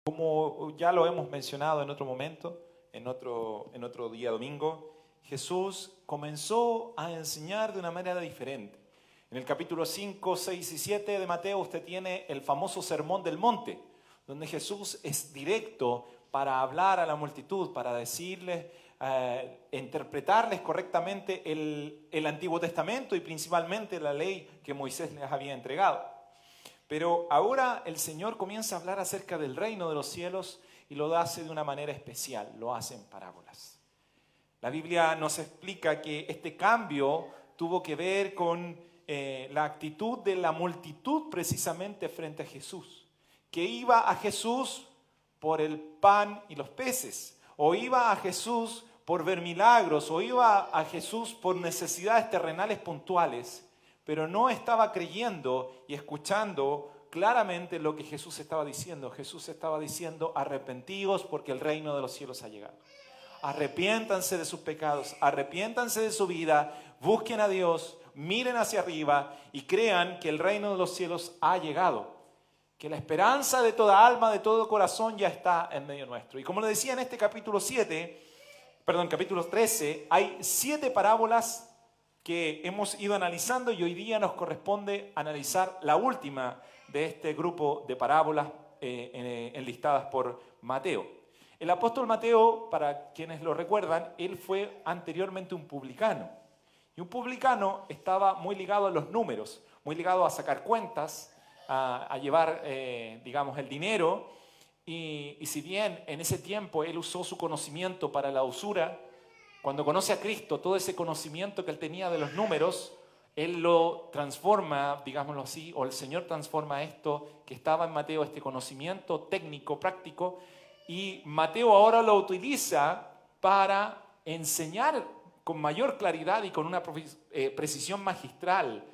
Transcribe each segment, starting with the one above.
Como ya lo hemos mencionado en otro momento, en otro día domingo, Jesús comenzó a enseñar de una manera diferente. En el capítulo 5, 6 y 7 de Mateo usted tiene el famoso Sermón del Monte, donde Jesús es directo para hablar a la multitud, para decirles, interpretarles correctamente el Antiguo Testamento y principalmente la ley que Moisés les había entregado. Pero ahora el Señor comienza a hablar acerca del reino de los cielos y lo hace de una manera especial, lo hace en parábolas. La Biblia nos explica que este cambio tuvo que ver con la actitud de la multitud precisamente frente a Jesús, que iba a Jesús por el pan y los peces, o iba a Jesús por ver milagros, o iba a Jesús por necesidades terrenales puntuales, pero no estaba creyendo y escuchando claramente lo que Jesús estaba diciendo. Jesús estaba diciendo: arrepentíos porque el reino de los cielos ha llegado. Arrepiéntanse de sus pecados, arrepiéntanse de su vida, busquen a Dios, miren hacia arriba y crean que el reino de los cielos ha llegado. Que la esperanza de toda alma, de todo corazón ya está en medio nuestro. Y como le decía en este capítulo 13, hay 7 parábolas que hemos ido analizando y hoy día nos corresponde analizar la última de este grupo de parábolas enlistadas por Mateo. El apóstol Mateo, para quienes lo recuerdan, él fue anteriormente un publicano. Y un publicano estaba muy ligado a los números, muy ligado a sacar cuentas, a llevar, el dinero. Y si bien en ese tiempo él usó su conocimiento para la usura, cuando conoce a Cristo, todo ese conocimiento que él tenía de los números, él lo transforma, digámoslo así, o el Señor transforma esto que estaba en Mateo, este conocimiento técnico, práctico, y Mateo ahora lo utiliza para enseñar con mayor claridad y con una precisión magistral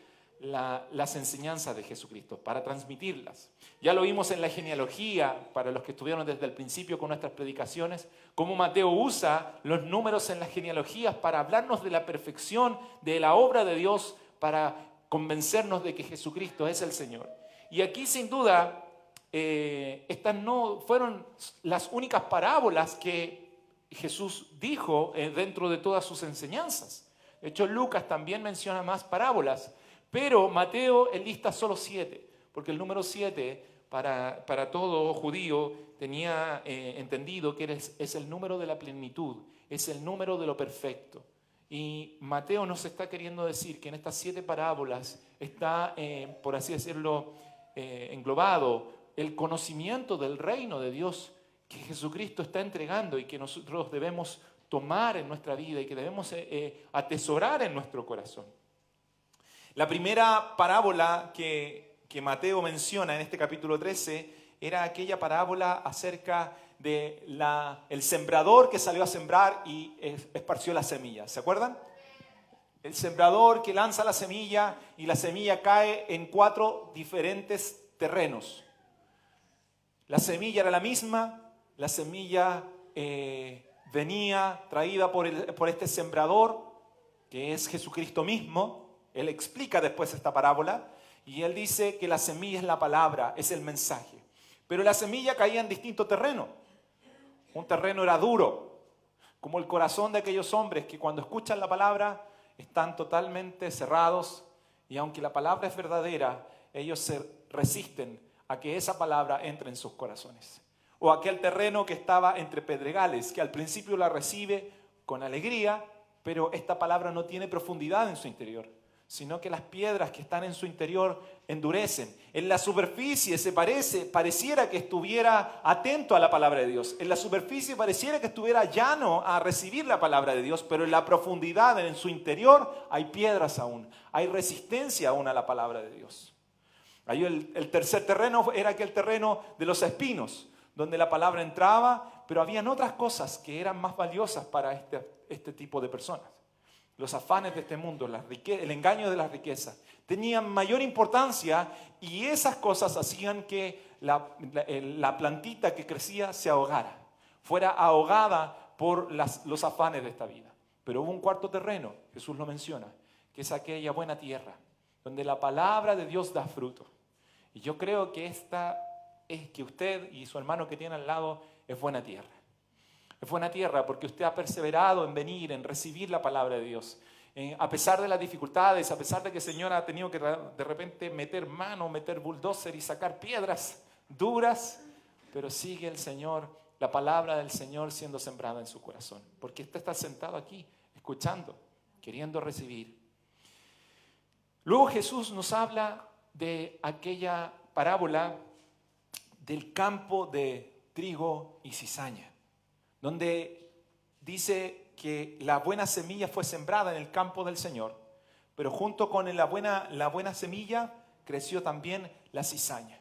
las enseñanzas de Jesucristo, para transmitirlas. Ya lo vimos en la genealogía, para los que estuvieron desde el principio con nuestras predicaciones, cómo Mateo usa los números en las genealogías para hablarnos de la perfección de la obra de Dios, para convencernos de que Jesucristo es el Señor. Y aquí sin duda, estas no fueron las únicas parábolas que Jesús dijo dentro de todas sus enseñanzas. De hecho, Lucas también menciona más parábolas, pero Mateo enlista solo 7, porque el número 7 para todo judío tenía entendido que es el número de la plenitud, es el número de lo perfecto. Y Mateo nos está queriendo decir que en estas 7 parábolas está, por así decirlo, englobado el conocimiento del reino de Dios que Jesucristo está entregando y que nosotros debemos tomar en nuestra vida y que debemos atesorar en nuestro corazón. La primera parábola que Mateo menciona en este capítulo 13 era aquella parábola acerca del sembrador que salió a sembrar y esparció la semilla. ¿Se acuerdan? El sembrador que lanza la semilla y la semilla cae en 4 diferentes terrenos. La semilla era la misma, la semilla venía traída por este sembrador, que es Jesucristo mismo. Él explica después esta parábola y él dice que la semilla es la palabra, es el mensaje. Pero la semilla caía en distinto terreno. Un terreno era duro, como el corazón de aquellos hombres que cuando escuchan la palabra están totalmente cerrados y aunque la palabra es verdadera, ellos se resisten a que esa palabra entre en sus corazones. O aquel terreno que estaba entre pedregales, que al principio la recibe con alegría, pero esta palabra no tiene profundidad en su interior, sino que las piedras que están en su interior endurecen. En la superficie pareciera que estuviera atento a la palabra de Dios. En la superficie pareciera que estuviera llano a recibir la palabra de Dios, pero en la profundidad, en su interior, hay piedras aún. Hay resistencia aún a la palabra de Dios. Ahí el tercer terreno era aquel terreno de los espinos, donde la palabra entraba, pero habían otras cosas que eran más valiosas para este tipo de personas. Los afanes de este mundo, el engaño de las riquezas, tenían mayor importancia y esas cosas hacían que la plantita que crecía se ahogara, fuera ahogada por los afanes de esta vida. Pero hubo un cuarto terreno, Jesús lo menciona, que es aquella buena tierra, donde la palabra de Dios da fruto. Y yo creo que esta es que usted y su hermano que tiene al lado es buena tierra. Es buena tierra porque usted ha perseverado en venir, en recibir la palabra de Dios. A pesar de las dificultades, a pesar de que el Señor ha tenido que de repente meter mano, meter bulldozer y sacar piedras duras, pero sigue el Señor, la palabra del Señor siendo sembrada en su corazón. Porque usted está sentado aquí, escuchando, queriendo recibir. Luego Jesús nos habla de aquella parábola del campo de trigo y cizaña, donde dice que la buena semilla fue sembrada en el campo del Señor, pero junto con la buena semilla creció también la cizaña.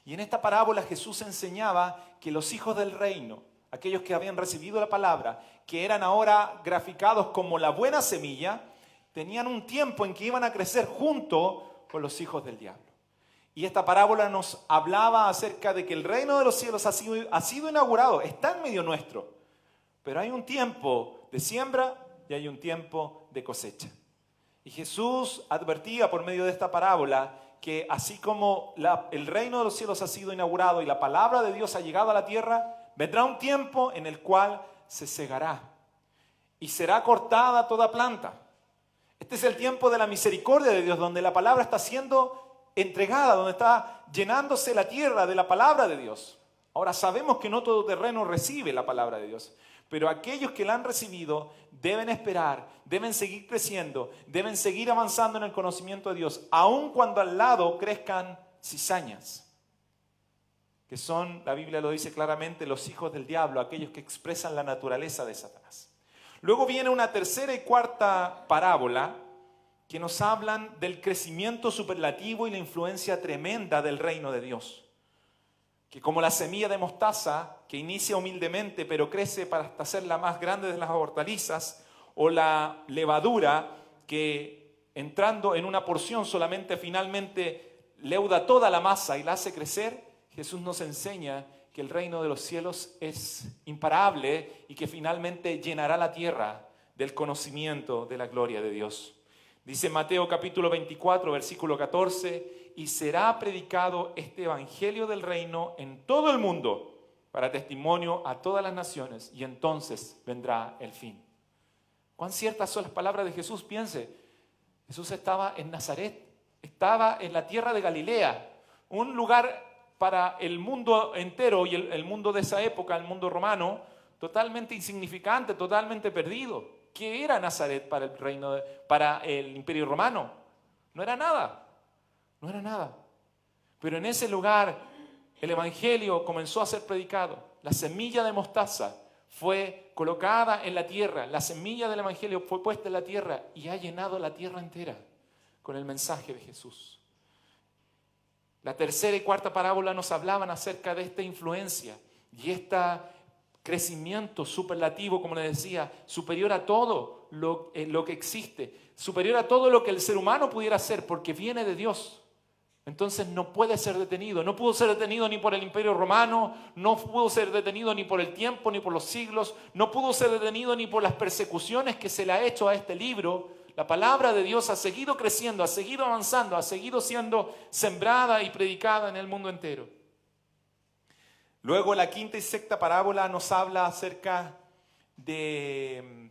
Y en esta parábola Jesús enseñaba que los hijos del reino, aquellos que habían recibido la palabra, que eran ahora graficados como la buena semilla, tenían un tiempo en que iban a crecer junto con los hijos del diablo. Y esta parábola nos hablaba acerca de que el reino de los cielos ha sido inaugurado, está en medio nuestro, pero hay un tiempo de siembra y hay un tiempo de cosecha. Y Jesús advertía por medio de esta parábola que así como el reino de los cielos ha sido inaugurado y la palabra de Dios ha llegado a la tierra, vendrá un tiempo en el cual se segará y será cortada toda planta. Este es el tiempo de la misericordia de Dios, donde la palabra está siendo entregada, donde está llenándose la tierra de la palabra de Dios. Ahora sabemos que no todo terreno recibe la palabra de Dios, pero aquellos que la han recibido deben esperar, deben seguir creciendo, deben seguir avanzando en el conocimiento de Dios, aun cuando al lado crezcan cizañas, que son, la Biblia lo dice claramente, los hijos del diablo, aquellos que expresan la naturaleza de Satanás. Luego viene una tercera y cuarta parábola que nos hablan del crecimiento superlativo y la influencia tremenda del reino de Dios. Que como la semilla de mostaza, que inicia humildemente, pero crece para hasta ser la más grande de las hortalizas, o la levadura, que entrando en una porción solamente finalmente leuda toda la masa y la hace crecer, Jesús nos enseña que el reino de los cielos es imparable y que finalmente llenará la tierra del conocimiento de la gloria de Dios. Dice Mateo capítulo 24, versículo 14, y será predicado este evangelio del reino en todo el mundo para testimonio a todas las naciones, y entonces vendrá el fin. ¿Cuán ciertas son las palabras de Jesús? Piense, Jesús estaba en Nazaret, estaba en la tierra de Galilea, un lugar para el mundo entero y el mundo de esa época, el mundo romano, totalmente insignificante, totalmente perdido. ¿Qué era Nazaret para el reino, para el Imperio Romano? No era nada, no era nada. Pero en ese lugar el evangelio comenzó a ser predicado. La semilla de mostaza fue colocada en la tierra, la semilla del evangelio fue puesta en la tierra y ha llenado la tierra entera con el mensaje de Jesús. La tercera y cuarta parábola nos hablaban acerca de esta influencia y este crecimiento superlativo, como les decía, superior a todo lo que existe, superior a todo lo que el ser humano pudiera hacer, porque viene de Dios. Entonces no puede ser detenido, no pudo ser detenido ni por el Imperio Romano, no pudo ser detenido ni por el tiempo, ni por los siglos, no pudo ser detenido ni por las persecuciones que se le ha hecho a este libro. La palabra de Dios ha seguido creciendo, ha seguido avanzando, ha seguido siendo sembrada y predicada en el mundo entero. Luego la quinta y sexta parábola nos habla acerca de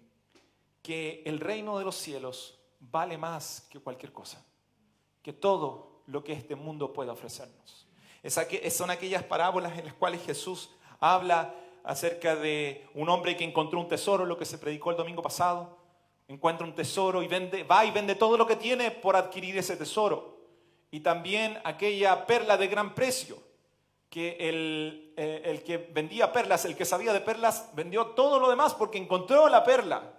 que el reino de los cielos vale más que cualquier cosa, que todo lo que este mundo pueda ofrecernos. Son aquellas parábolas en las cuales Jesús habla acerca de un hombre que encontró un tesoro, lo que se predicó el domingo pasado. Encuentra un tesoro y va y vende todo lo que tiene por adquirir ese tesoro. Y también aquella perla de gran precio, que el que vendía perlas, el que sabía de perlas, vendió todo lo demás porque encontró la perla.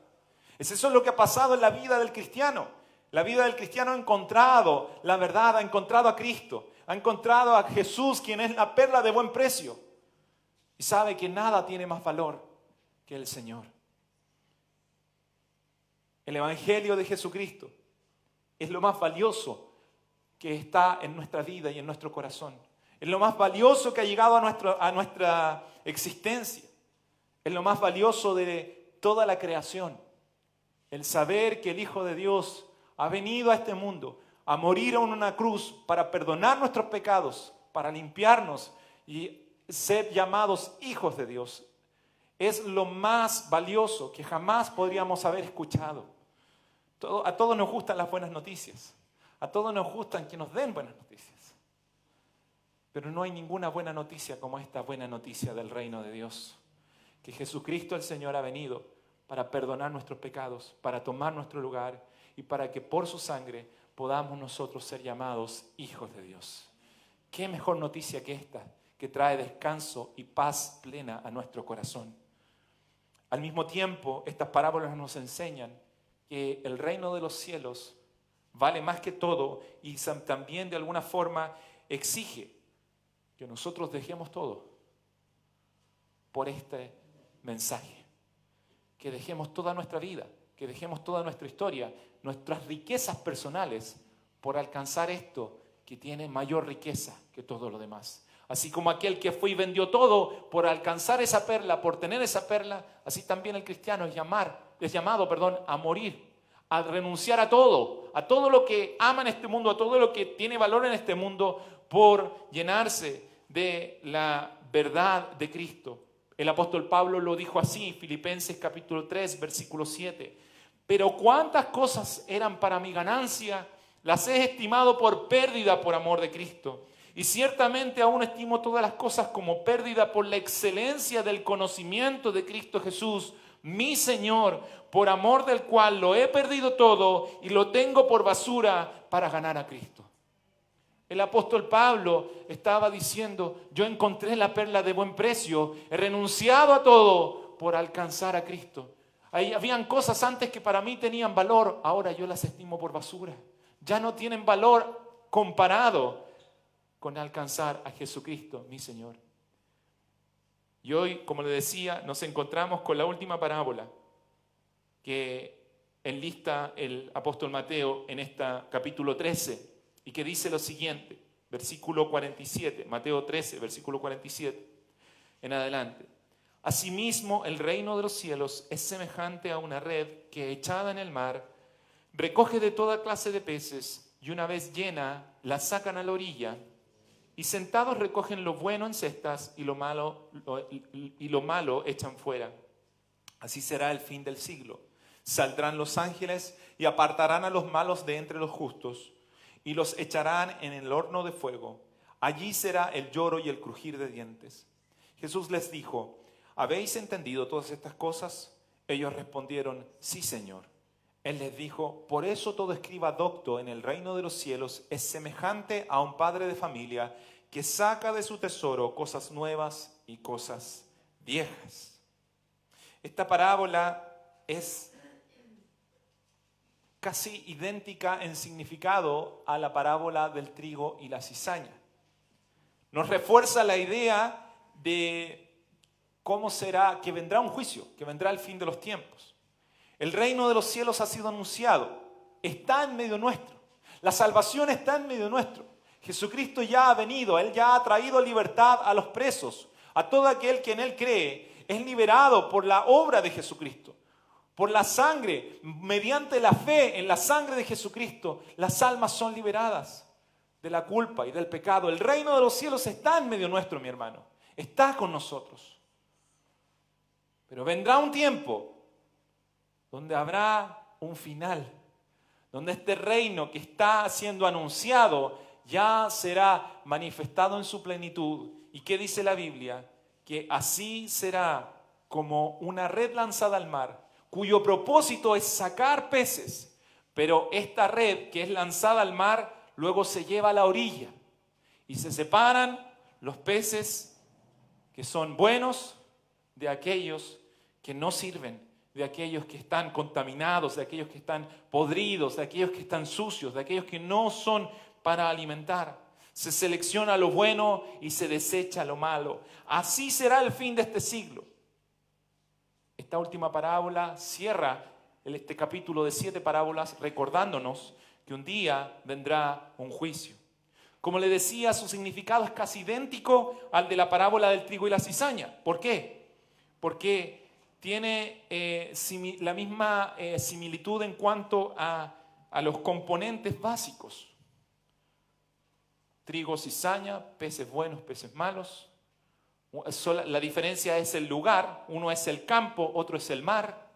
Eso es lo que ha pasado en la vida del cristiano. La vida del cristiano ha encontrado la verdad, ha encontrado a Cristo, ha encontrado a Jesús, quien es la perla de buen precio. Y sabe que nada tiene más valor que el Señor. El Evangelio de Jesucristo es lo más valioso que está en nuestra vida y en nuestro corazón. Es lo más valioso que ha llegado a nuestra existencia. Es lo más valioso de toda la creación. El saber que el Hijo de Dios ha venido a este mundo a morir en una cruz para perdonar nuestros pecados, para limpiarnos y ser llamados hijos de Dios es lo más valioso que jamás podríamos haber escuchado. A todos nos gustan las buenas noticias. A todos nos gustan que nos den buenas noticias. Pero no hay ninguna buena noticia como esta buena noticia del reino de Dios. Que Jesucristo el Señor ha venido para perdonar nuestros pecados, para tomar nuestro lugar y para que por su sangre podamos nosotros ser llamados hijos de Dios. ¿Qué mejor noticia que esta, que trae descanso y paz plena a nuestro corazón? Al mismo tiempo, estas parábolas nos enseñan que el reino de los cielos vale más que todo y también de alguna forma exige que nosotros dejemos todo por este mensaje, que dejemos toda nuestra vida, que dejemos toda nuestra historia, nuestras riquezas personales por alcanzar esto que tiene mayor riqueza que todo lo demás. Así como aquel que fue y vendió todo por alcanzar esa perla, por tener esa perla, así también el cristiano es llamado a morir, a renunciar a todo lo que ama en este mundo, a todo lo que tiene valor en este mundo, por llenarse de la verdad de Cristo. El apóstol Pablo lo dijo así, Filipenses capítulo 3, versículo 7. Pero cuántas cosas eran para mi ganancia, las he estimado por pérdida por amor de Cristo. Y ciertamente aún estimo todas las cosas como pérdida por la excelencia del conocimiento de Cristo Jesús, mi Señor, por amor del cual lo he perdido todo y lo tengo por basura para ganar a Cristo. El apóstol Pablo estaba diciendo, yo encontré la perla de buen precio, he renunciado a todo por alcanzar a Cristo. Ahí habían cosas antes que para mí tenían valor, ahora yo las estimo por basura. Ya no tienen valor comparado con alcanzar a Jesucristo, mi Señor. Y hoy, como le decía, nos encontramos con la última parábola que enlista el apóstol Mateo en esta capítulo 13 y que dice lo siguiente, versículo 47, Mateo 13, versículo 47 en adelante. Asimismo, el reino de los cielos es semejante a una red que, echada en el mar, recoge de toda clase de peces y una vez llena, la sacan a la orilla y sentados recogen lo bueno en cestas y lo malo echan fuera. Así será el fin del siglo. Saldrán los ángeles y apartarán a los malos de entre los justos y los echarán en el horno de fuego. Allí será el lloro y el crujir de dientes. Jesús les dijo, ¿habéis entendido todas estas cosas? Ellos respondieron, sí, Señor. Él les dijo, por eso todo escriba docto en el reino de los cielos es semejante a un padre de familia que saca de su tesoro cosas nuevas y cosas viejas. Esta parábola es casi idéntica en significado a la parábola del trigo y la cizaña. Nos refuerza la idea de cómo será, que vendrá un juicio, que vendrá el fin de los tiempos. El reino de los cielos ha sido anunciado, está en medio nuestro. La salvación está en medio nuestro. Jesucristo ya ha venido, Él ya ha traído libertad a los presos. A todo aquel que en Él cree es liberado por la obra de Jesucristo. Por la sangre, mediante la fe en la sangre de Jesucristo, las almas son liberadas de la culpa y del pecado. El reino de los cielos está en medio nuestro, mi hermano. Está con nosotros. Pero vendrá un tiempo donde habrá un final, donde este reino que está siendo anunciado ya será manifestado en su plenitud. ¿Y qué dice la Biblia? Que así será como una red lanzada al mar, cuyo propósito es sacar peces, pero esta red que es lanzada al mar luego se lleva a la orilla y se separan los peces que son buenos de aquellos que no sirven, de aquellos que están contaminados, de aquellos que están podridos, de aquellos que están sucios, de aquellos que no son para alimentar. Se selecciona lo bueno y se desecha lo malo. Así será el fin de este siglo. Esta última parábola cierra este capítulo de 7 parábolas recordándonos que un día vendrá un juicio. Como le decía, su significado es casi idéntico al de la parábola del trigo y la cizaña. ¿Por qué? Porque tiene la misma similitud en cuanto a los componentes básicos. Trigo, cizaña, peces buenos, peces malos. La diferencia es el lugar, uno es el campo, otro es el mar,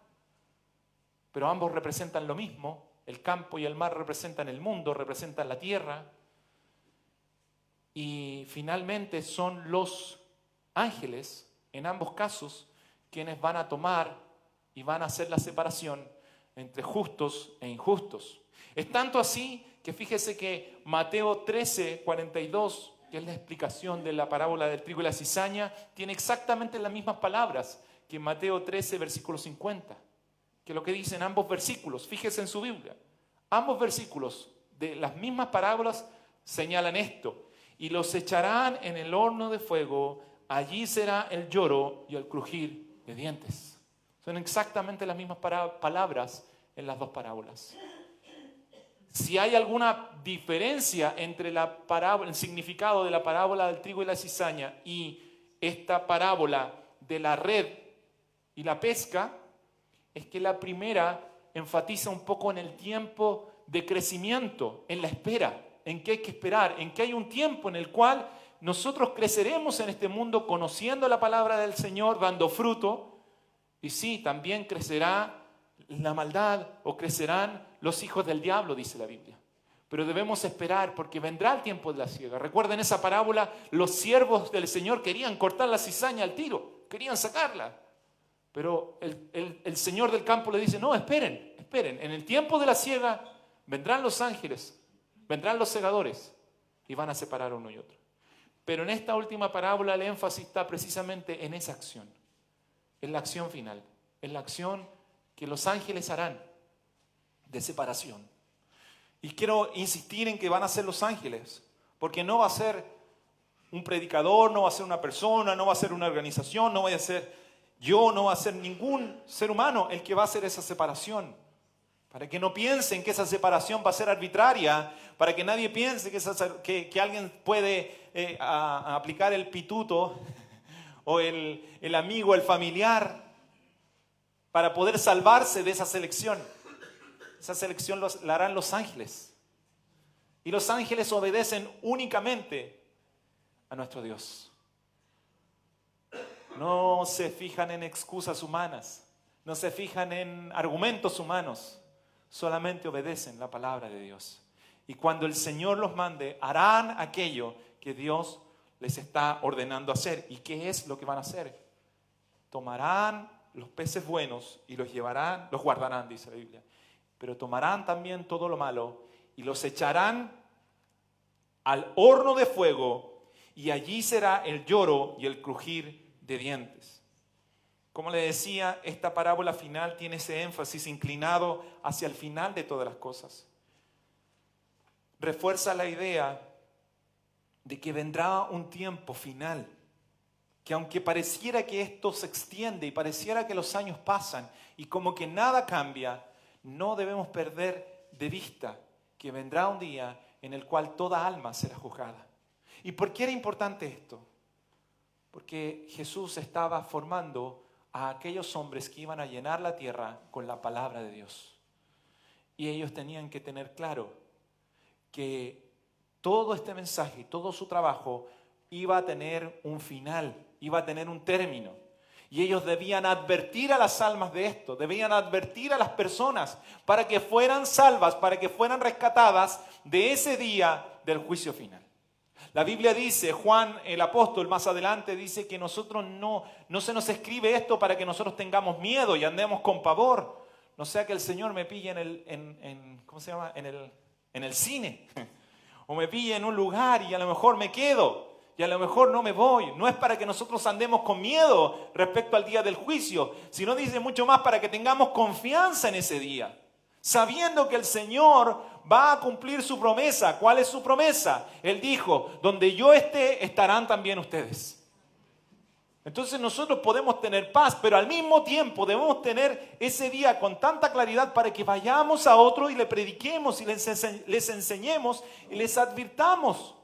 pero ambos representan lo mismo. El campo y el mar representan el mundo, representan la tierra. Y finalmente son los ángeles, en ambos casos, quienes van a tomar y van a hacer la separación entre justos e injustos. Es tanto así que fíjese que Mateo 13, 42, que es la explicación de la parábola del trigo y la cizaña, tiene exactamente las mismas palabras que Mateo 13, versículo 50, que lo que dicen ambos versículos. Fíjese en su Biblia. Ambos versículos de las mismas parábolas señalan esto. Y los echarán en el horno de fuego, allí será el lloro y el crujir de dientes. Son exactamente las mismas palabras en las dos parábolas. Si hay alguna diferencia entre el significado de la parábola del trigo y la cizaña y esta parábola de la red y la pesca, es que la primera enfatiza un poco en el tiempo de crecimiento, en la espera, en que hay que esperar, en que hay un tiempo en el cual nosotros creceremos en este mundo conociendo la palabra del Señor, dando fruto, y sí, también crecerá la maldad o crecerán los hijos del diablo, dice la Biblia. Pero debemos esperar porque vendrá el tiempo de la siega. Recuerden esa parábola, los siervos del Señor querían cortar la cizaña al tiro, querían sacarla. Pero el Señor del campo le dice, no, esperen, en el tiempo de la siega vendrán los ángeles, vendrán los segadores y van a separar uno y otro. Pero en esta última parábola el énfasis está precisamente en esa acción, en la acción final, en la acción que los ángeles harán de separación. Y quiero insistir en que van a ser los ángeles, porque no va a ser un predicador, no va a ser una persona, no va a ser una organización, no va a ser yo, no va a ser ningún ser humano el que va a hacer esa separación. Para que no piensen que esa separación va a ser arbitraria, para que nadie piense que alguien puede aplicar el pituto o el amigo, el familiar, para poder salvarse de esa selección. Esa selección la harán los ángeles. Y los ángeles obedecen únicamente a nuestro Dios. No se fijan en excusas humanas, no se fijan en argumentos humanos. Solamente obedecen la palabra de Dios. Y cuando el Señor los mande, harán aquello que Dios les está ordenando hacer. ¿Y qué es lo que van a hacer? Tomarán los peces buenos y los guardarán, dice la Biblia. Pero tomarán también todo lo malo y los echarán al horno de fuego y allí será el lloro y el crujir de dientes. Como le decía, esta parábola final tiene ese énfasis inclinado hacia el final de todas las cosas. Refuerza la idea de que vendrá un tiempo final, que aunque pareciera que esto se extiende y pareciera que los años pasan y como que nada cambia, no debemos perder de vista que vendrá un día en el cual toda alma será juzgada. ¿Y por qué era importante esto? Porque Jesús estaba formando a aquellos hombres que iban a llenar la tierra con la palabra de Dios. Y ellos tenían que tener claro que todo este mensaje, todo su trabajo iba a tener un final, iba a tener un término. Y ellos debían advertir a las almas de esto, debían advertir a las personas para que fueran salvas, para que fueran rescatadas de ese día del juicio final. La Biblia dice, Juan el apóstol más adelante dice que nosotros no se nos escribe esto para que nosotros tengamos miedo y andemos con pavor. No sea que el Señor me pille en el cine o me pille en un lugar y a lo mejor me quedo y a lo mejor no me voy. No es para que nosotros andemos con miedo respecto al día del juicio, sino dice mucho más para que tengamos confianza en ese día, sabiendo que el Señor va a cumplir su promesa. ¿Cuál es su promesa? Él dijo, donde yo esté, estarán también ustedes. Entonces nosotros podemos tener paz, pero al mismo tiempo debemos tener ese día con tanta claridad para que vayamos a otro y le prediquemos y les enseñemos y les advirtamos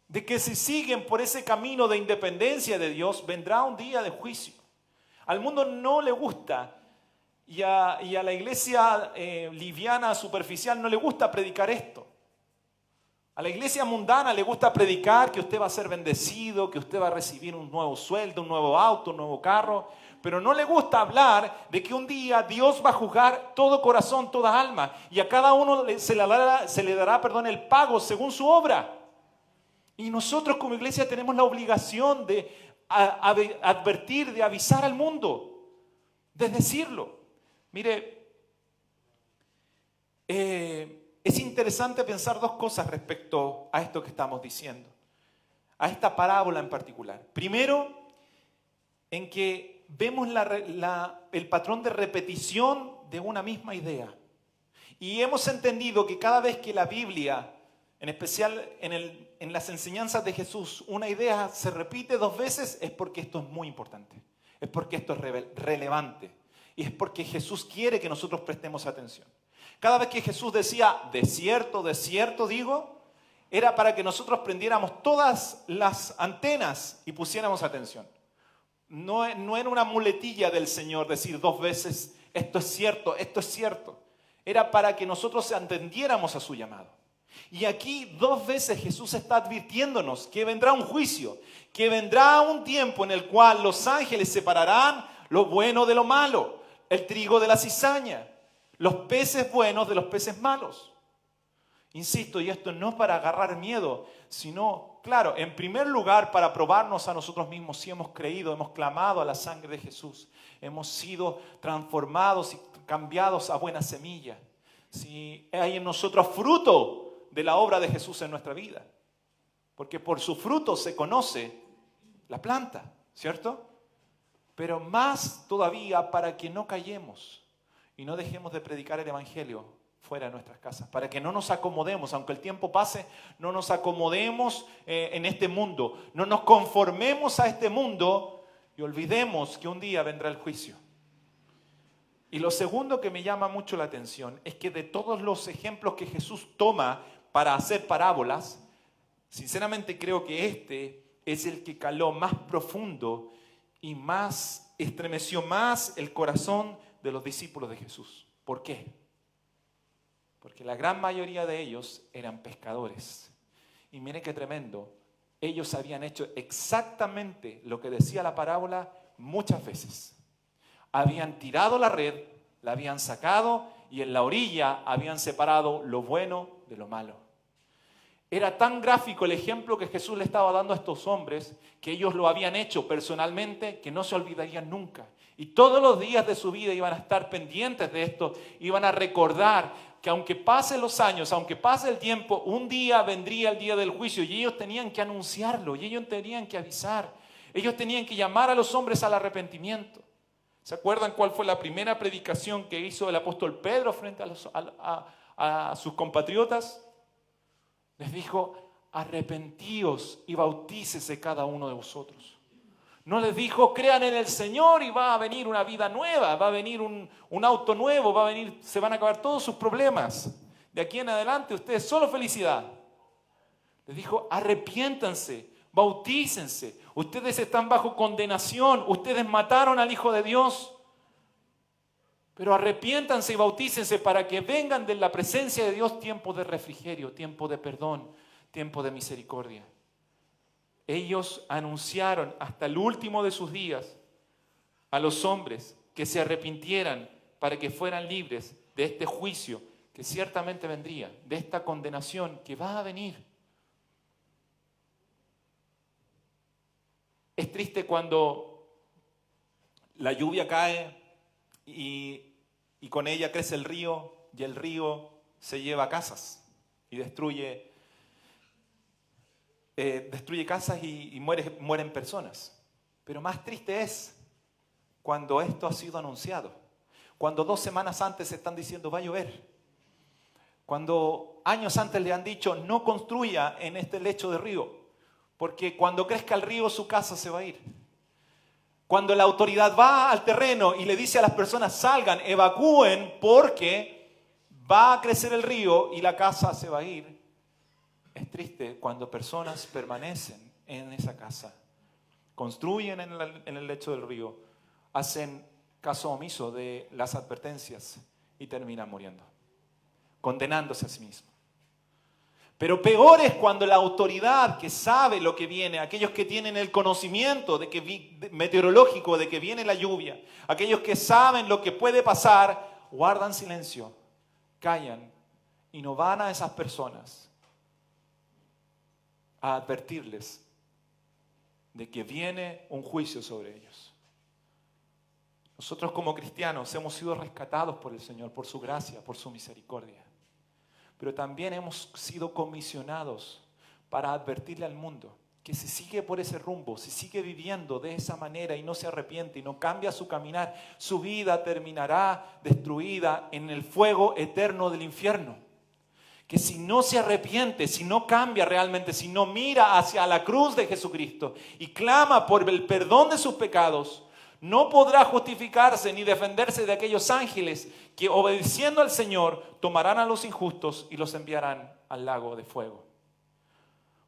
de que si siguen por ese camino de independencia de Dios, vendrá un día de juicio. Al mundo no le gusta y a la iglesia liviana, superficial, no le gusta predicar esto. A la iglesia mundana le gusta predicar que usted va a ser bendecido, que usted va a recibir un nuevo sueldo, un nuevo auto, un nuevo carro. Pero no le gusta hablar de que un día Dios va a juzgar todo corazón, toda alma. Y a cada uno se le dará el pago según su obra. Y nosotros como iglesia tenemos la obligación de advertir, de avisar al mundo, de decirlo. Mire, es interesante pensar dos cosas respecto a esto que estamos diciendo, a esta parábola en particular. Primero, en que vemos el patrón de repetición de una misma idea. Y hemos entendido que cada vez que la Biblia, en especial en las enseñanzas de Jesús, una idea se repite dos veces, es porque esto es muy importante, es porque esto es relevante y es porque Jesús quiere que nosotros prestemos atención. Cada vez que Jesús decía, de cierto digo, era para que nosotros prendiéramos todas las antenas y pusiéramos atención. No era una muletilla del Señor decir dos veces, esto es cierto. Era para que nosotros atendiéramos a su llamado. Y aquí dos veces Jesús está advirtiéndonos que vendrá un juicio, que vendrá un tiempo en el cual los ángeles separarán lo bueno de lo malo, el trigo de la cizaña, los peces buenos de los peces malos. Insisto, y esto no es para agarrar miedo, sino, claro, en primer lugar para probarnos a nosotros mismos si hemos creído, hemos clamado a la sangre de Jesús, hemos sido transformados y cambiados a buena semilla, si hay en nosotros fruto de la obra de Jesús en nuestra vida, porque por su fruto se conoce la planta, ¿cierto? Pero más todavía para que no callemos y no dejemos de predicar el evangelio fuera de nuestras casas, para que no nos acomodemos, aunque el tiempo pase, no nos acomodemos en este mundo, no nos conformemos a este mundo y olvidemos que un día vendrá el juicio. Y lo segundo que me llama mucho la atención es que de todos los ejemplos que Jesús toma para hacer parábolas, sinceramente creo que este es el que caló más profundo y más estremeció más el corazón de los discípulos de Jesús. ¿Por qué? Porque la gran mayoría de ellos eran pescadores. Y miren qué tremendo. Ellos habían hecho exactamente lo que decía la parábola muchas veces. Habían tirado la red, la habían sacado y en la orilla habían separado lo bueno de lo malo. Era tan gráfico el ejemplo que Jesús le estaba dando a estos hombres que ellos lo habían hecho personalmente, que no se olvidarían nunca. Y todos los días de su vida iban a estar pendientes de esto, iban a recordar que aunque pasen los años, aunque pase el tiempo, un día vendría el día del juicio y ellos tenían que anunciarlo, y ellos tenían que avisar, ellos tenían que llamar a los hombres al arrepentimiento. ¿Se acuerdan cuál fue la primera predicación que hizo el apóstol Pedro frente a sus compatriotas? Les dijo, arrepentíos y bautícese cada uno de vosotros. No les dijo, crean en el Señor y va a venir una vida nueva, va a venir un auto nuevo, se van a acabar todos sus problemas. De aquí en adelante ustedes solo felicidad. Les dijo, arrepiéntanse, bautícense. Ustedes están bajo condenación, ustedes mataron al Hijo de Dios. Pero arrepiéntanse y bautícense para que vengan de la presencia de Dios tiempo de refrigerio, tiempo de perdón, tiempo de misericordia. Ellos anunciaron hasta el último de sus días a los hombres que se arrepintieran para que fueran libres de este juicio que ciertamente vendría, de esta condenación que va a venir. Es triste cuando la lluvia cae y con ella crece el río y el río se lleva casas y destruye casas y mueren personas. Pero más triste es cuando esto ha sido anunciado, cuando 2 semanas antes están diciendo va a llover, cuando años antes le han dicho no construya en este lecho de río, porque cuando crezca el río su casa se va a ir. Cuando la autoridad va al terreno y le dice a las personas salgan, evacúen porque va a crecer el río y la casa se va a ir. Es triste cuando personas permanecen en esa casa, construyen en el lecho del río, hacen caso omiso de las advertencias y terminan muriendo, condenándose a sí mismos. Pero peor es cuando la autoridad que sabe lo que viene, aquellos que tienen el conocimiento meteorológico de que viene la lluvia, aquellos que saben lo que puede pasar, guardan silencio, callan y no van a esas personas a advertirles de que viene un juicio sobre ellos. Nosotros como cristianos hemos sido rescatados por el Señor, por su gracia, por su misericordia. Pero también hemos sido comisionados para advertirle al mundo que si sigue por ese rumbo, si sigue viviendo de esa manera y no se arrepiente y no cambia su caminar, su vida terminará destruida en el fuego eterno del infierno. Que si no se arrepiente, si no cambia realmente, si no mira hacia la cruz de Jesucristo y clama por el perdón de sus pecados, no podrá justificarse ni defenderse de aquellos ángeles que, obedeciendo al Señor, tomarán a los injustos y los enviarán al lago de fuego.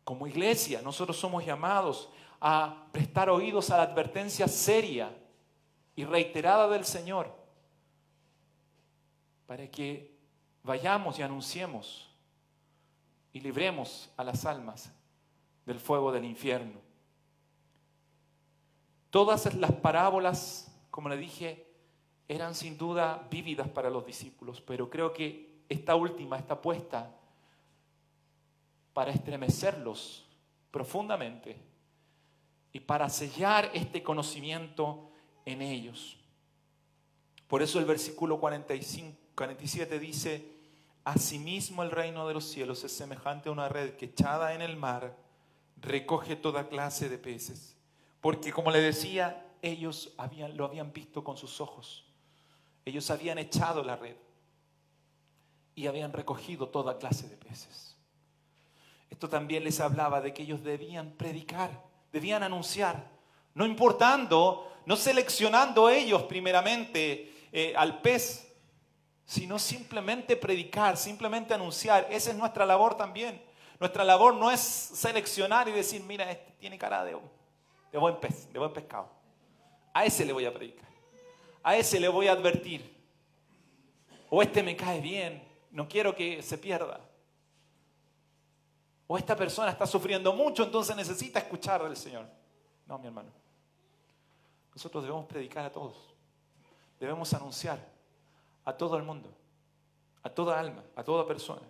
Como iglesia, nosotros somos llamados a prestar oídos a la advertencia seria y reiterada del Señor para que vayamos y anunciemos y libremos a las almas del fuego del infierno. Todas las parábolas, como le dije, eran sin duda vívidas para los discípulos, pero creo que esta última está puesta para estremecerlos profundamente y para sellar este conocimiento en ellos. Por eso el versículo 47 dice: asimismo el reino de los cielos es semejante a una red que echada en el mar recoge toda clase de peces. Porque como le decía, ellos lo habían visto con sus ojos. Ellos habían echado la red y habían recogido toda clase de peces. Esto también les hablaba de que ellos debían predicar, debían anunciar, no importando, no seleccionando ellos primeramente al pez, sino simplemente predicar, simplemente anunciar. Esa es nuestra labor también. Nuestra labor no es seleccionar y decir, mira, este tiene cara de buen pez, de buen pescado. A ese le voy a predicar. A ese le voy a advertir. O este me cae bien, no quiero que se pierda. O esta persona está sufriendo mucho, entonces necesita escuchar del Señor. No, mi hermano. Nosotros debemos predicar a todos. Debemos anunciar a todo el mundo, a toda alma, a toda persona.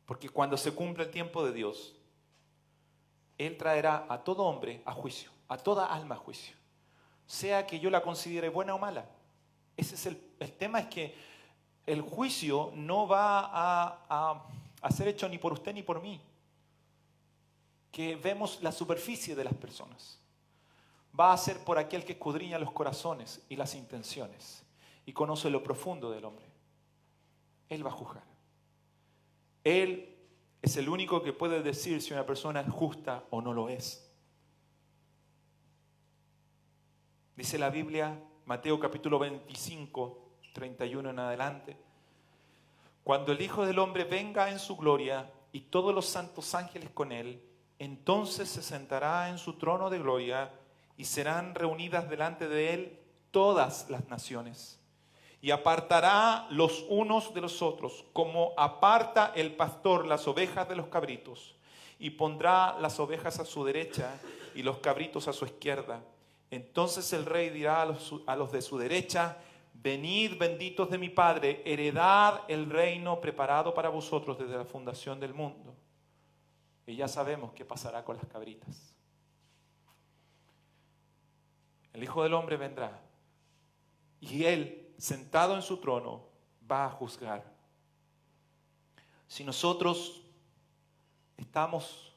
Porque cuando se cumpla el tiempo de Dios, Él traerá a todo hombre a juicio, a toda alma a juicio. Sea que yo la considere buena o mala. Ese es el tema, es que el juicio no va a ser hecho ni por usted ni por mí. Que vemos la superficie de las personas. Va a ser por aquel que escudriña los corazones y las intenciones y conoce lo profundo del hombre. Él va a juzgar. Él es el único que puede decir si una persona es justa o no lo es. Dice la Biblia, Mateo capítulo 25, 31 en adelante: cuando el Hijo del Hombre venga en su gloria y todos los santos ángeles con él, entonces se sentará en su trono de gloria y serán reunidas delante de él todas las naciones. Y apartará los unos de los otros, como aparta el pastor las ovejas de los cabritos, y pondrá las ovejas a su derecha y los cabritos a su izquierda. Entonces el rey dirá a los de su derecha: venid, benditos de mi Padre, heredad el reino preparado para vosotros desde la fundación del mundo. Y ya sabemos qué pasará con las cabritas. El Hijo del Hombre vendrá y Él, sentado en su trono, va a juzgar. Si nosotros estamos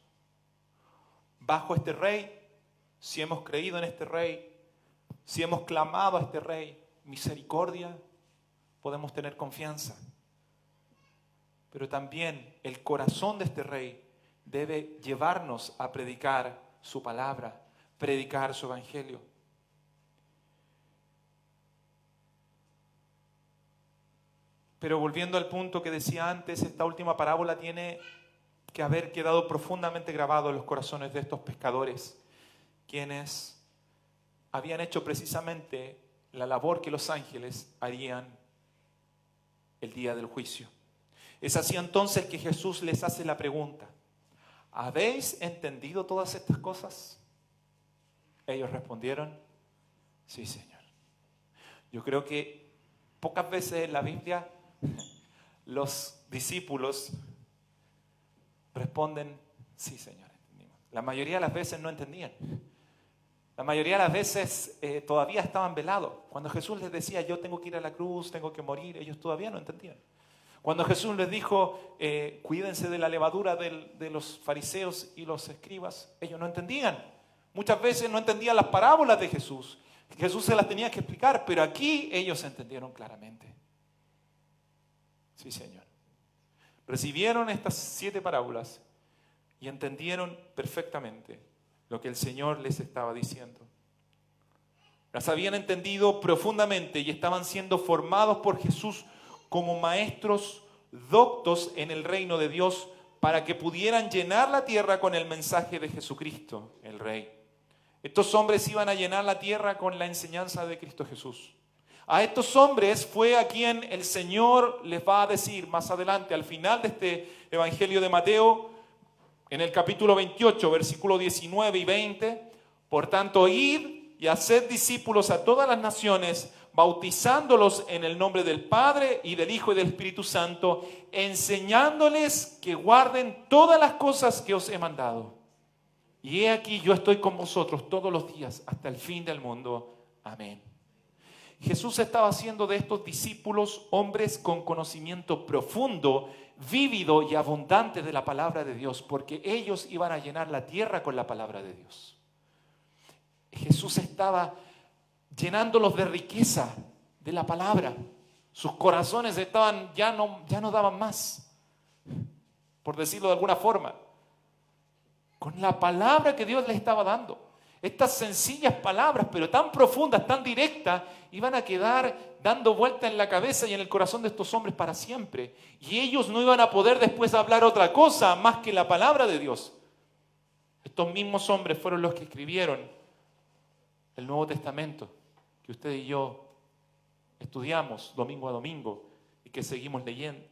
bajo este rey, si hemos creído en este rey, si hemos clamado a este rey misericordia, podemos tener confianza. Pero también el corazón de este rey debe llevarnos a predicar su palabra, predicar su evangelio. Pero volviendo al punto que decía antes, esta última parábola tiene que haber quedado profundamente grabado en los corazones de estos pescadores, quienes habían hecho precisamente la labor que los ángeles harían el día del juicio. Es así entonces que Jesús les hace la pregunta: ¿habéis entendido todas estas cosas? Ellos respondieron: sí, Señor. Yo creo que pocas veces en la Biblia los discípulos responden: sí, Señor, entendimos. La mayoría de las veces no entendían. La mayoría de las veces todavía estaban velados. Cuando Jesús les decía: yo tengo que ir a la cruz, tengo que morir, ellos todavía no entendían. Cuando Jesús les dijo: cuídense de la levadura de los fariseos y los escribas, ellos no entendían. Muchas veces no entendían las parábolas de Jesús. Jesús se las tenía que explicar, pero aquí ellos entendieron claramente. Sí, Señor. Recibieron estas 7 parábolas y entendieron perfectamente lo que el Señor les estaba diciendo. Las habían entendido profundamente y estaban siendo formados por Jesús como maestros doctos en el reino de Dios para que pudieran llenar la tierra con el mensaje de Jesucristo, el Rey. Estos hombres iban a llenar la tierra con la enseñanza de Cristo Jesús. A estos hombres fue a quien el Señor les va a decir más adelante, al final de este Evangelio de Mateo, en el capítulo 28, versículos 19 y 20, por tanto, id y haced discípulos a todas las naciones, bautizándolos en el nombre del Padre y del Hijo y del Espíritu Santo, enseñándoles que guarden todas las cosas que os he mandado. Y he aquí, yo estoy con vosotros todos los días hasta el fin del mundo. Amén. Jesús estaba haciendo de estos discípulos hombres con conocimiento profundo, vívido y abundante de la palabra de Dios, porque ellos iban a llenar la tierra con la palabra de Dios. Jesús estaba llenándolos de riqueza de la palabra. Sus corazones estaban ya no daban más, por decirlo de alguna forma, con la palabra que Dios les estaba dando. Estas sencillas palabras, pero tan profundas, tan directas, iban a quedar dando vuelta en la cabeza y en el corazón de estos hombres para siempre. Y ellos no iban a poder después hablar otra cosa más que la palabra de Dios. Estos mismos hombres fueron los que escribieron el Nuevo Testamento, que usted y yo estudiamos domingo a domingo y que seguimos leyendo.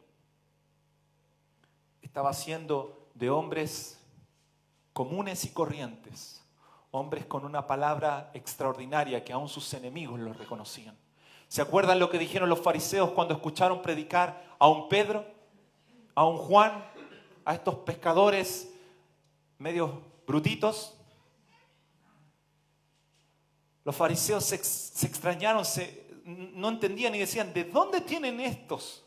Estaba haciendo de hombres comunes y corrientes, hombres con una palabra extraordinaria que aún sus enemigos los reconocían. ¿Se acuerdan lo que dijeron los fariseos cuando escucharon predicar a un Pedro, a un Juan, a estos pescadores medios brutitos? Los fariseos se extrañaron, no entendían y decían: ¿de dónde tienen estas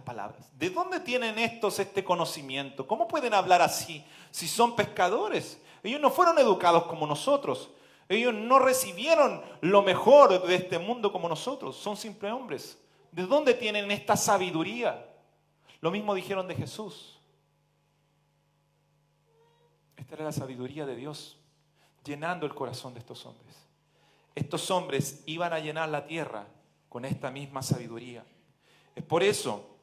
palabras? ¿De dónde tienen estos este conocimiento? ¿Cómo pueden hablar así si son pescadores? Ellos no fueron educados como nosotros. Ellos no recibieron lo mejor de este mundo como nosotros. Son simples hombres. ¿De dónde tienen esta sabiduría? Lo mismo dijeron de Jesús. Esta era la sabiduría de Dios, llenando el corazón de estos hombres. Estos hombres iban a llenar la tierra con esta misma sabiduría. Es por eso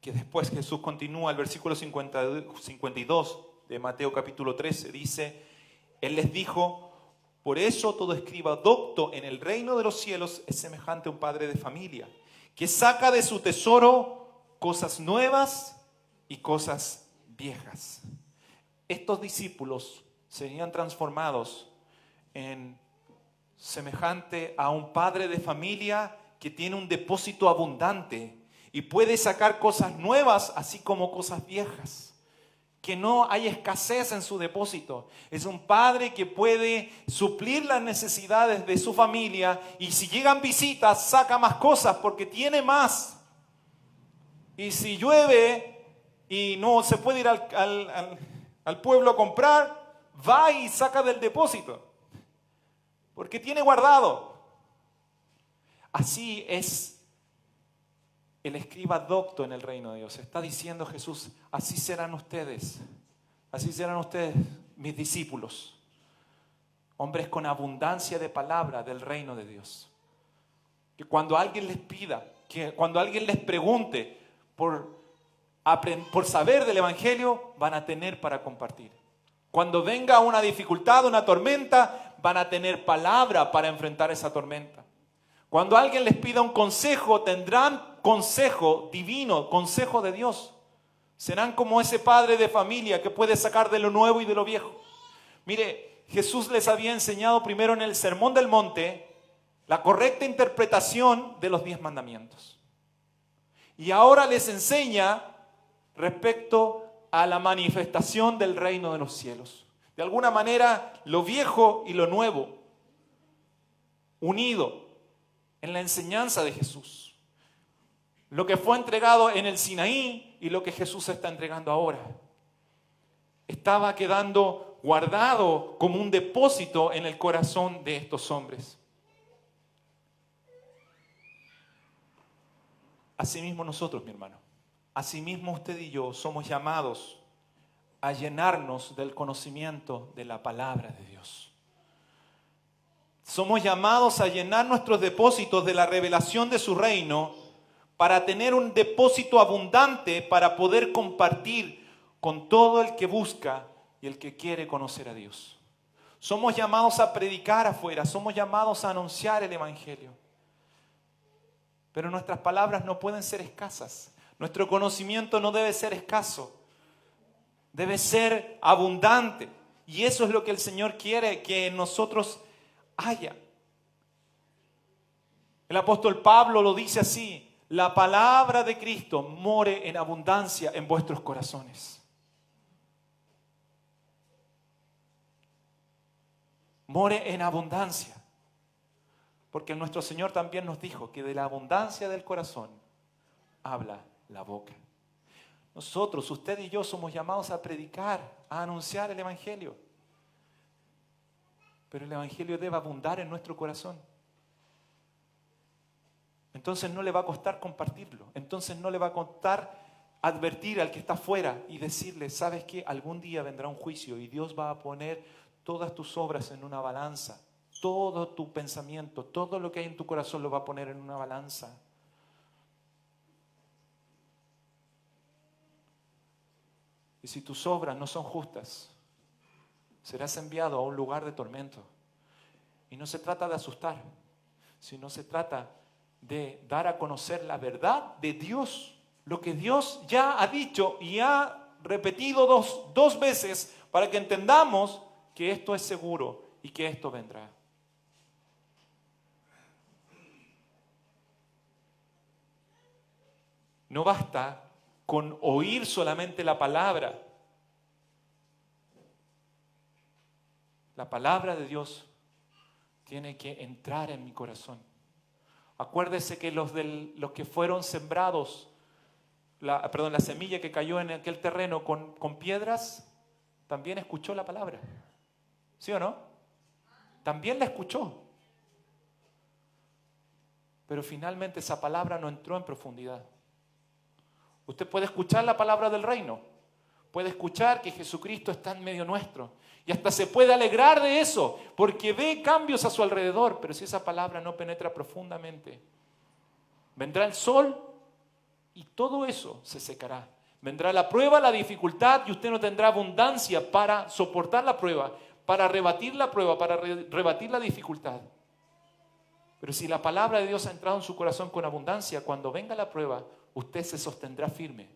que después Jesús continúa, el versículo 52 de Mateo capítulo 13, dice: Él les dijo: por eso todo escriba docto en el reino de los cielos es semejante a un padre de familia, que saca de su tesoro cosas nuevas y cosas viejas. Estos discípulos serían transformados en semejante a un padre de familia que tiene un depósito abundante y puede sacar cosas nuevas así como cosas viejas. Que no hay escasez en su depósito. Es un padre que puede suplir las necesidades de su familia y si llegan visitas saca más cosas porque tiene más. Y si llueve y no se puede ir al pueblo a comprar, va y saca del depósito porque tiene guardado. Así es el escriba docto en el reino de Dios. Está diciendo Jesús: así serán ustedes, mis discípulos, hombres con abundancia de palabra del reino de Dios. Que cuando alguien les pida, que cuando alguien les pregunte por saber del Evangelio, van a tener para compartir. Cuando venga una dificultad, una tormenta, van a tener palabra para enfrentar esa tormenta. Cuando alguien les pida un consejo, tendrán consejo divino, consejo de Dios. Serán como ese padre de familia que puede sacar de lo nuevo y de lo viejo. Mire, Jesús les había enseñado primero en el Sermón del Monte la correcta interpretación de los 10 mandamientos. Y ahora les enseña respecto a la manifestación del reino de los cielos. De alguna manera, lo viejo y lo nuevo, unido en la enseñanza de Jesús. Lo que fue entregado en el Sinaí y lo que Jesús está entregando ahora. Estaba quedando guardado como un depósito en el corazón de estos hombres. Asimismo nosotros, mi hermano, asimismo usted y yo somos llamados a llenarnos del conocimiento de la palabra de Dios. Somos llamados a llenar nuestros depósitos de la revelación de su reino para tener un depósito abundante para poder compartir con todo el que busca y el que quiere conocer a Dios. Somos llamados a predicar afuera, somos llamados a anunciar el evangelio. Pero nuestras palabras no pueden ser escasas. Nuestro conocimiento no debe ser escaso. Debe ser abundante. Y eso es lo que el Señor quiere que en nosotros haya. El apóstol Pablo lo dice así: la palabra de Cristo more en abundancia en vuestros corazones. More en abundancia. Porque nuestro Señor también nos dijo que de la abundancia del corazón habla la boca. Nosotros, usted y yo, somos llamados a predicar, a anunciar el evangelio. Pero el evangelio debe abundar en nuestro corazón. Entonces no le va a costar compartirlo. Entonces no le va a costar advertir al que está afuera y decirle: ¿sabes qué? Algún día vendrá un juicio y Dios va a poner todas tus obras en una balanza. Todo tu pensamiento, todo lo que hay en tu corazón lo va a poner en una balanza. Y si tus obras no son justas, serás enviado a un lugar de tormento. Y no se trata de asustar, sino se trata de dar a conocer la verdad de Dios. Lo que Dios ya ha dicho y ha repetido dos veces para que entendamos que esto es seguro y que esto vendrá. No basta con oír solamente la palabra. La palabra de Dios tiene que entrar en mi corazón. Acuérdese que los que fueron sembrados, la semilla que cayó en aquel terreno con piedras, también escuchó la palabra. ¿Sí o no? También la escuchó. Pero finalmente esa palabra no entró en profundidad. Usted puede escuchar la palabra del reino, puede escuchar que Jesucristo está en medio nuestro y hasta se puede alegrar de eso porque ve cambios a su alrededor, pero si esa palabra no penetra profundamente, vendrá el sol y todo eso se secará. Vendrá la prueba, la dificultad y usted no tendrá abundancia para soportar la prueba, para rebatir la prueba, para rebatir la dificultad. Pero si la palabra de Dios ha entrado en su corazón con abundancia, cuando venga la prueba, usted se sostendrá firme,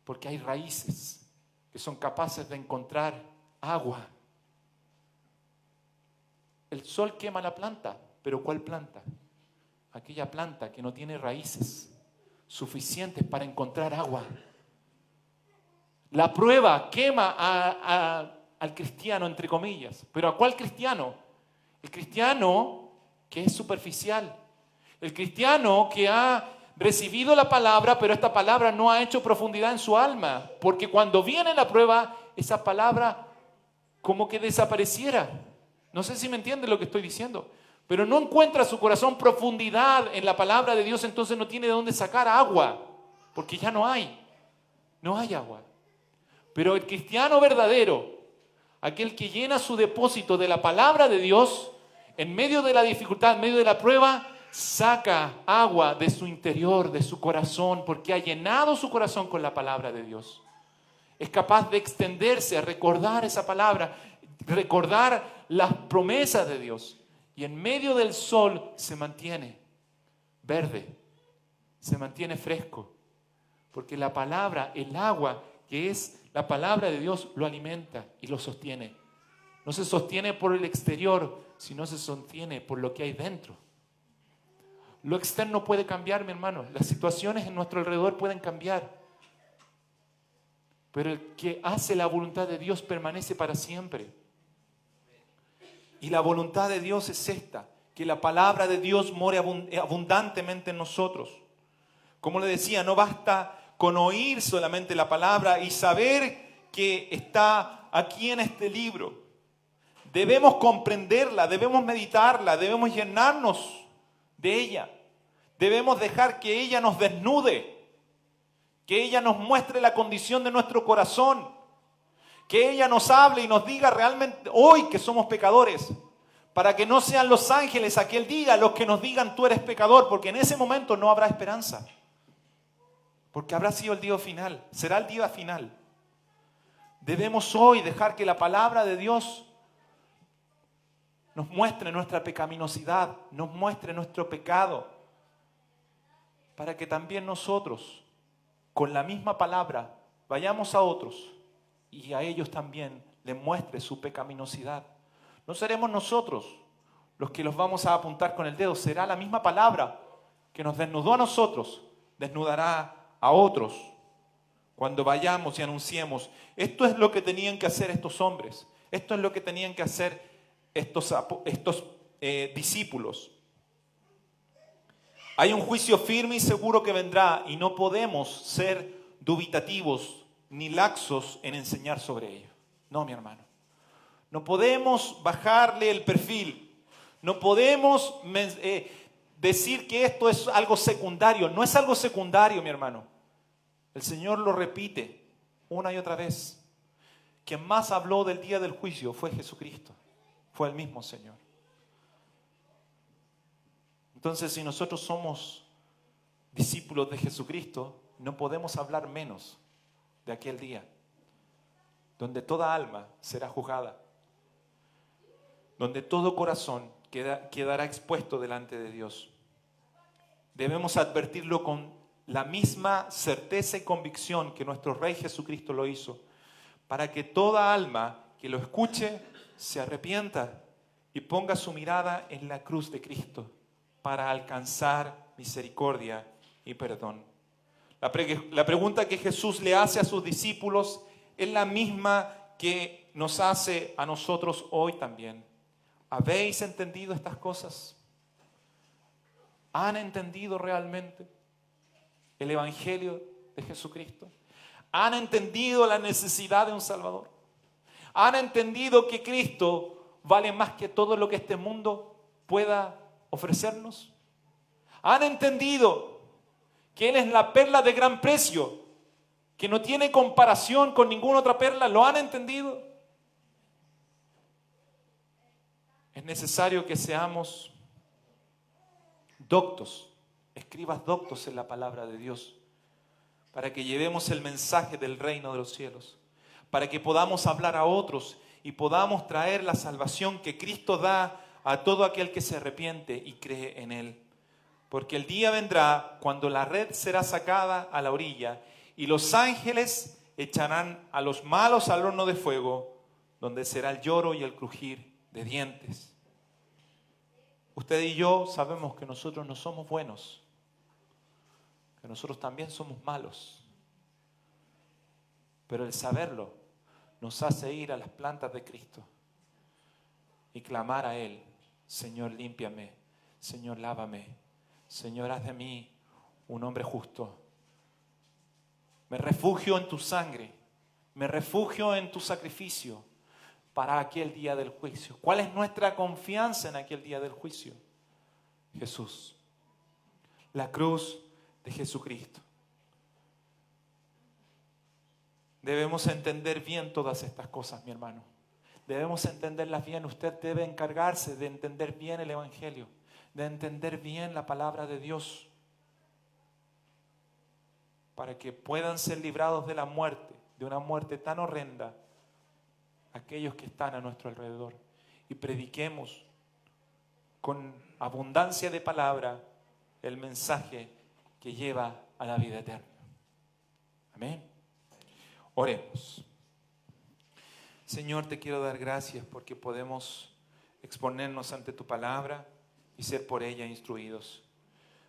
porque hay raíces que son capaces de encontrar agua. El sol quema la planta, pero ¿cuál planta? Aquella planta que no tiene raíces suficientes para encontrar agua. La prueba quema al cristiano, entre comillas, pero ¿a cuál cristiano? El cristiano que es superficial, el cristiano que ha recibido la palabra, pero esta palabra no ha hecho profundidad en su alma, porque cuando viene la prueba, esa palabra como que desapareciera. No sé si me entiende lo que estoy diciendo, pero no encuentra su corazón profundidad en la palabra de Dios, entonces no tiene de dónde sacar agua, porque ya no hay agua. Pero el cristiano verdadero, aquel que llena su depósito de la palabra de Dios, en medio de la dificultad, en medio de la prueba, saca agua de su interior, de su corazón, porque ha llenado su corazón con la palabra de Dios. Es capaz de extenderse a recordar esa palabra, recordar las promesas de Dios. Y en medio del sol se mantiene verde, se mantiene fresco, porque la palabra, el agua, que es la palabra de Dios, lo alimenta y lo sostiene. No se sostiene por el exterior, sino se sostiene por lo que hay dentro. Lo externo puede cambiar, mi hermano. Las situaciones en nuestro alrededor pueden cambiar. Pero el que hace la voluntad de Dios permanece para siempre. Y la voluntad de Dios es esta, que la palabra de Dios more abundantemente en nosotros. Como le decía, no basta con oír solamente la palabra y saber que está aquí en este libro. Debemos comprenderla, debemos meditarla, debemos llenarnos de ella. Debemos dejar que ella nos desnude, que ella nos muestre la condición de nuestro corazón, que ella nos hable y nos diga realmente hoy que somos pecadores, para que no sean los ángeles aquel día los que nos digan tú eres pecador, porque en ese momento no habrá esperanza, porque habrá sido el día final, será el día final. Debemos hoy dejar que la palabra de Dios nos muestre nuestra pecaminosidad, nos muestre nuestro pecado, para que también nosotros, con la misma palabra, vayamos a otros y a ellos también les muestre su pecaminosidad. No seremos nosotros los que los vamos a apuntar con el dedo, será la misma palabra que nos desnudó a nosotros, desnudará a otros cuando vayamos y anunciemos. Esto es lo que tenían que hacer estos hombres, esto es lo que tenían que hacer estos discípulos. Hay un juicio firme y seguro que vendrá y no podemos ser dubitativos ni laxos en enseñar sobre ello. No, mi hermano. No podemos bajarle el perfil. No podemos decir que esto es algo secundario. No es algo secundario, mi hermano. El Señor lo repite una y otra vez. Quien más habló del día del juicio fue Jesucristo. Fue el mismo Señor. Entonces, si nosotros somos discípulos de Jesucristo, no podemos hablar menos de aquel día, donde toda alma será juzgada, donde todo corazón quedará expuesto delante de Dios. Debemos advertirlo con la misma certeza y convicción que nuestro Rey Jesucristo lo hizo, para que toda alma que lo escuche se arrepienta y ponga su mirada en la cruz de Cristo para alcanzar misericordia y perdón. La pregunta que Jesús le hace a sus discípulos es la misma que nos hace a nosotros hoy también. ¿Habéis entendido estas cosas? ¿Han entendido realmente el Evangelio de Jesucristo? ¿Han entendido la necesidad de un Salvador? ¿Han entendido que Cristo vale más que todo lo que este mundo pueda ofrecernos? ¿Han entendido que Él es la perla de gran precio, que no tiene comparación con ninguna otra perla? ¿Lo han entendido? Es necesario que seamos doctos, escribas doctos en la palabra de Dios, para que llevemos el mensaje del reino de los cielos, para que podamos hablar a otros y podamos traer la salvación que Cristo da a todo aquel que se arrepiente y cree en Él. Porque el día vendrá cuando la red será sacada a la orilla y los ángeles echarán a los malos al horno de fuego, donde será el lloro y el crujir de dientes. Usted y yo sabemos que nosotros no somos buenos, que nosotros también somos malos. Pero el saberlo nos hace ir a las plantas de Cristo y clamar a Él: Señor, límpiame, Señor, lávame, Señor, haz de mí un hombre justo. Me refugio en tu sangre, me refugio en tu sacrificio para aquel día del juicio. ¿Cuál es nuestra confianza en aquel día del juicio? Jesús, la cruz de Jesucristo. Debemos entender bien todas estas cosas, mi hermano. Debemos entenderlas bien. Usted debe encargarse de entender bien el Evangelio, de entender bien la palabra de Dios, para que puedan ser librados de la muerte, de una muerte tan horrenda, aquellos que están a nuestro alrededor. Y prediquemos con abundancia de palabra el mensaje que lleva a la vida eterna. Amén. Oremos. Señor, te quiero dar gracias porque podemos exponernos ante tu palabra y ser por ella instruidos.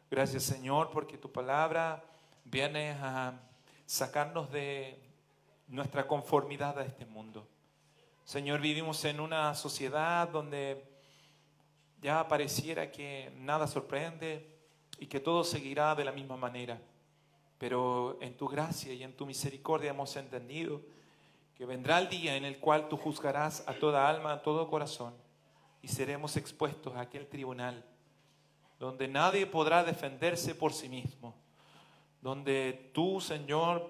Gracias, Señor, porque tu palabra viene a sacarnos de nuestra conformidad a este mundo. Señor, vivimos en una sociedad donde ya pareciera que nada sorprende y que todo seguirá de la misma manera. Pero en tu gracia y en tu misericordia hemos entendido que vendrá el día en el cual tú juzgarás a toda alma, a todo corazón, y seremos expuestos a aquel tribunal donde nadie podrá defenderse por sí mismo, donde tú, Señor,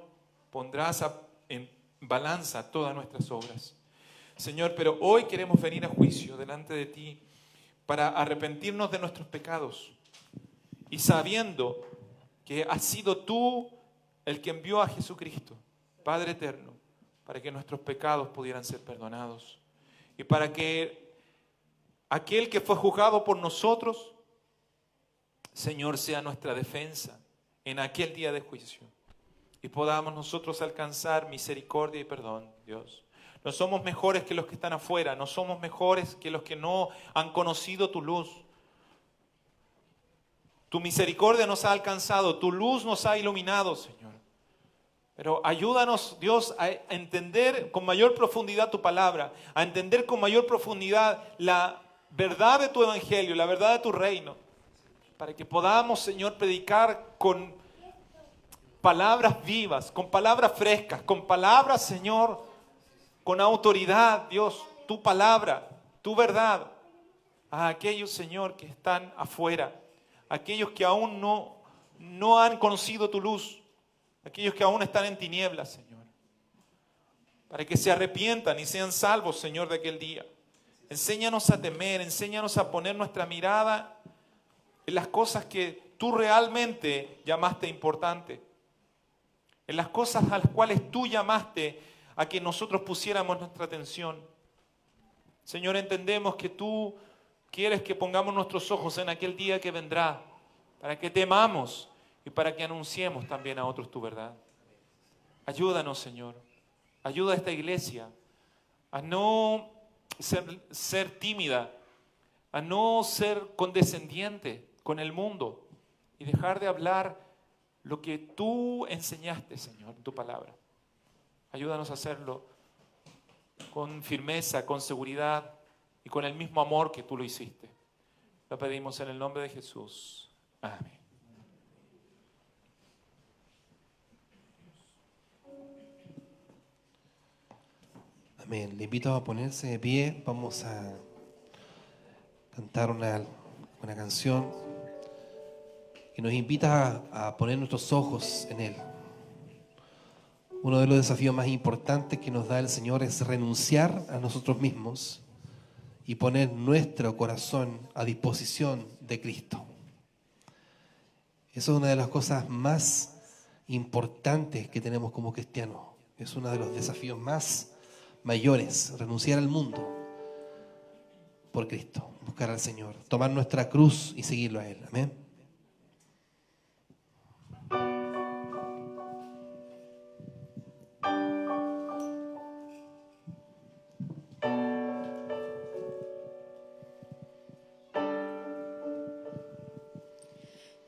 pondrás en balanza todas nuestras obras. Señor, pero hoy queremos venir a juicio delante de ti para arrepentirnos de nuestros pecados y sabiendo que has sido tú el que envió a Jesucristo, Padre eterno, para que nuestros pecados pudieran ser perdonados y para que aquel que fue juzgado por nosotros, Señor, sea nuestra defensa en aquel día de juicio y podamos nosotros alcanzar misericordia y perdón, Dios. No somos mejores que los que están afuera, no somos mejores que los que no han conocido tu luz. Tu misericordia nos ha alcanzado, tu luz nos ha iluminado, Señor. Pero ayúdanos, Dios, a entender con mayor profundidad tu palabra, a entender con mayor profundidad la verdad de tu evangelio, la verdad de tu reino, para que podamos, Señor, predicar con palabras vivas, con palabras frescas, con palabras, Señor, con autoridad, Dios, tu palabra, tu verdad, a aquellos, Señor, que están afuera, aquellos que aún no han conocido tu luz, aquellos que aún están en tinieblas, Señor, para que se arrepientan y sean salvos, Señor, de aquel día. Enséñanos a temer, enséñanos a poner nuestra mirada en las cosas que tú realmente llamaste importante, en las cosas a las cuales tú llamaste a que nosotros pusiéramos nuestra atención. Señor, entendemos que tú quieres que pongamos nuestros ojos en aquel día que vendrá, para que temamos y para que anunciemos también a otros tu verdad. Ayúdanos, Señor. Ayuda a esta iglesia a no ser tímida, a no ser condescendiente con el mundo y dejar de hablar lo que tú enseñaste, Señor, en tu palabra. Ayúdanos a hacerlo con firmeza, con seguridad y con el mismo amor que tú lo hiciste. Lo pedimos en el nombre de Jesús. Amén. Amén. Le invito a ponerse de pie. Vamos a cantar una canción que nos invita a poner nuestros ojos en Él. Uno de los desafíos más importantes que nos da el Señor es renunciar a nosotros mismos y poner nuestro corazón a disposición de Cristo. Eso es una de las cosas más importantes que tenemos como cristianos. Es uno de los desafíos más mayores, renunciar al mundo por Cristo, buscar al Señor, tomar nuestra cruz y seguirlo a Él. Amén.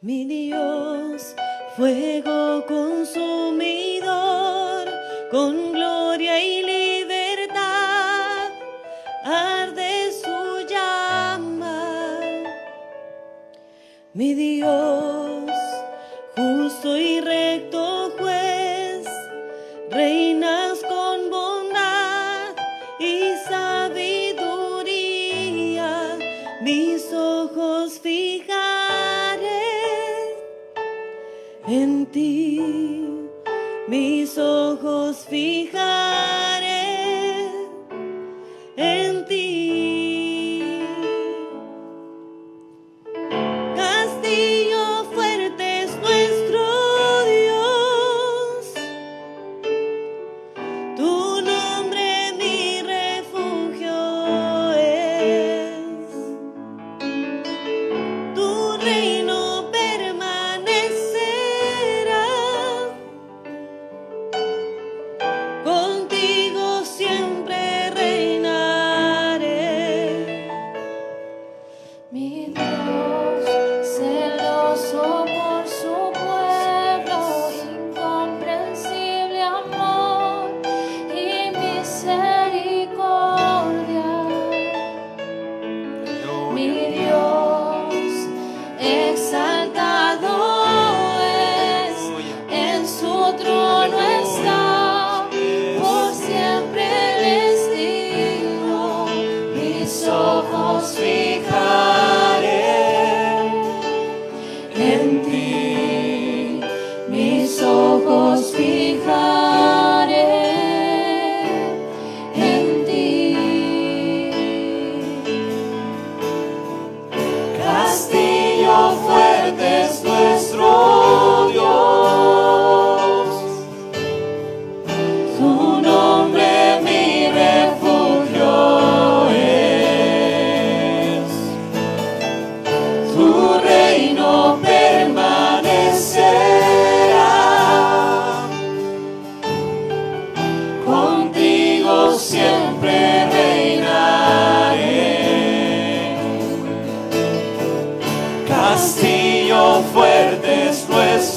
Mi Dios, fuego consumidor, con gloria y libertad, arde su llama. Mi Dios, justo y recto juez, reinas con bondad y sabiduría, mis ojos fijaré en ti, mis ojos fijaré en ti. Castillo,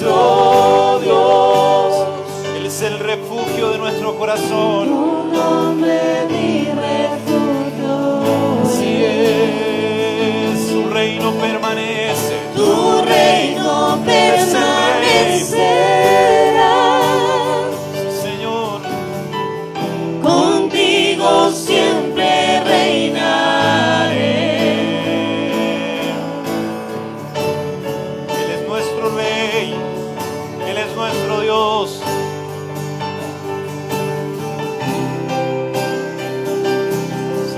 nuestro Dios. Él es el refugio de nuestro corazón. Tu nombre mi refugio. Así es, su reino permanece. Tu reino permanecerá. Señor, Contigo siempre reinaré. Él es nuestro Rey, Él es nuestro Dios.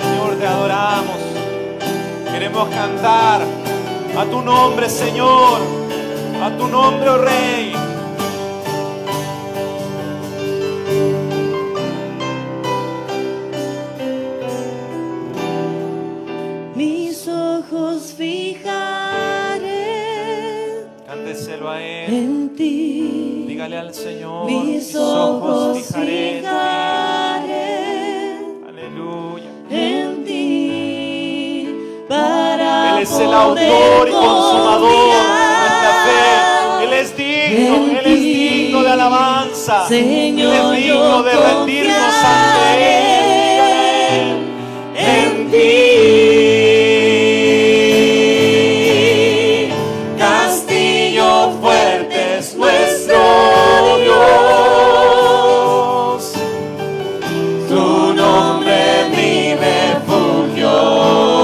Señor, te adoramos. Queremos cantar a tu nombre, Señor, a tu nombre, oh Rey. Mis ojos fijaré Cánteselo a Él. en ti. Dígale al Señor, Mis ojos fijaré en ti. fijaré Aleluya. en ti para Él es el autor y consumador de nuestra fe. Él es digno de alabanza. Señor, Él es digno de yo rendirnos ante Él. en ti. Castillo fuerte es nuestro Dios. Tu nombre mi refugio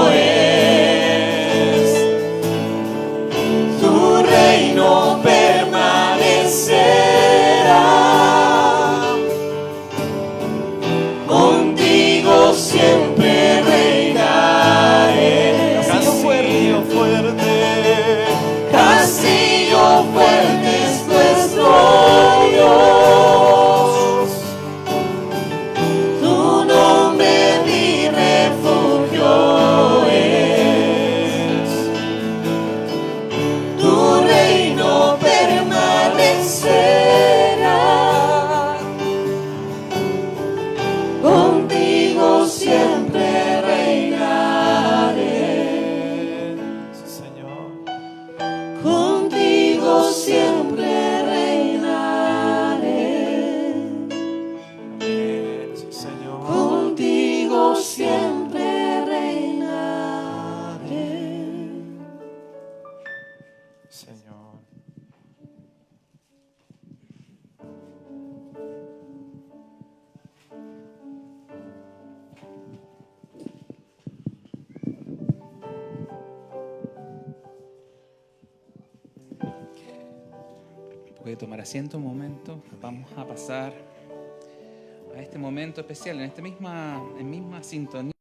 es. Tu reino permanecerá. Contigo siempre reinaré. Castillo fuerte. Castillo fuerte es nuestro Dios. Tu nombre mi refugio es. Tu reino permanecerá. Contigo siempre reinaré. Sí, Señor. Contigo siempre reinaré. Amén, sí, Señor. Contigo siempre reinaré. Señor. Puede tomar asiento un momento. Vamos a pasar a este momento especial, en misma sintonía.